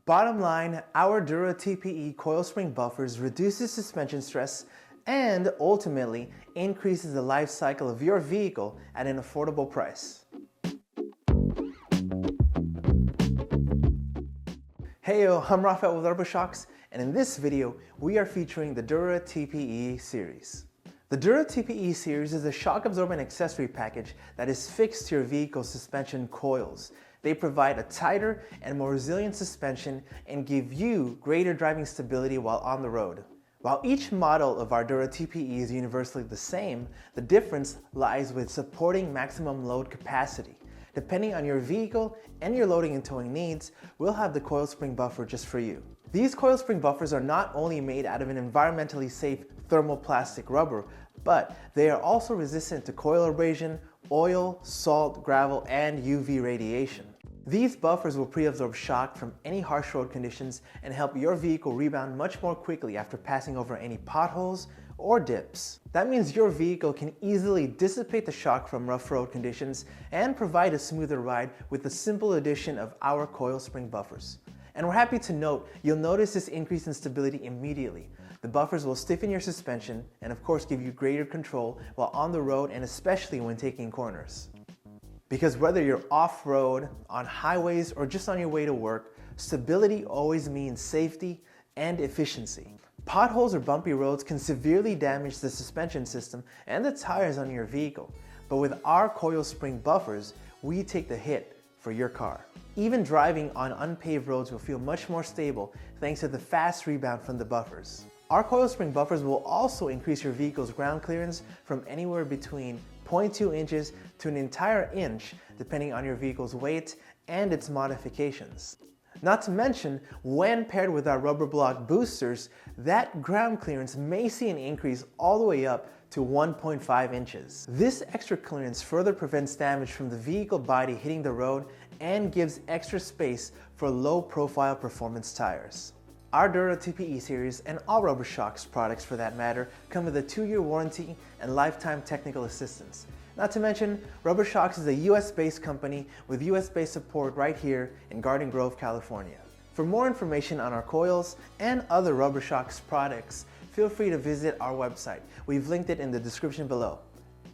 Bottom line, our Dura TPE coil spring buffers reduces suspension stress and ultimately increases the life cycle of your vehicle at an affordable price. Heyo, I'm Rafael with RubberShox, and in this video, we are featuring the Dura TPE Series. The Dura TPE Series is a shock-absorbent accessory package that is fixed to your vehicle's suspension coils. They provide a tighter and more resilient suspension and give you greater driving stability while on the road. While each model of our Dura TPE is universally the same, the difference lies with supporting maximum load capacity. Depending on your vehicle and your loading and towing needs, we'll have the coil spring buffer just for you. These coil spring buffers are not only made out of an environmentally safe thermoplastic rubber, but they are also resistant to coil abrasion, oil, salt, gravel, and UV radiation. These buffers will pre-absorb shock from any harsh road conditions and help your vehicle rebound much more quickly after passing over any potholes or dips. That means your vehicle can easily dissipate the shock from rough road conditions and provide a smoother ride with the simple addition of our coil spring buffers. And we're happy to note you'll notice this increase in stability immediately. The buffers will stiffen your suspension and of course give you greater control while on the road and especially when taking corners. Because whether you're off-road, on highways, or just on your way to work, stability always means safety and efficiency. Potholes or bumpy roads can severely damage the suspension system and the tires on your vehicle. But with our coil spring buffers, we take the hit for your car. Even driving on unpaved roads will feel much more stable thanks to the fast rebound from the buffers. Our coil spring buffers will also increase your vehicle's ground clearance from anywhere between 0.2 inches to an entire inch depending on your vehicle's weight and its modifications. Not to mention, when paired with our rubber block boosters, that ground clearance may see an increase all the way up to 1.5 inches. This extra clearance further prevents damage from the vehicle body hitting the road and gives extra space for low-profile performance tires. Our Dura TPE Series, and all RubberShox products for that matter, come with a 2-year warranty and lifetime technical assistance. Not to mention, RubberShox is a US-based company with US-based support right here in Garden Grove, California. For more information on our coils and other RubberShox products, feel free to visit our website. We've linked it in the description below.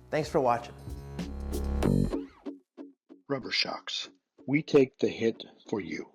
Thanks for watching. RubberShox. We take the hit for you.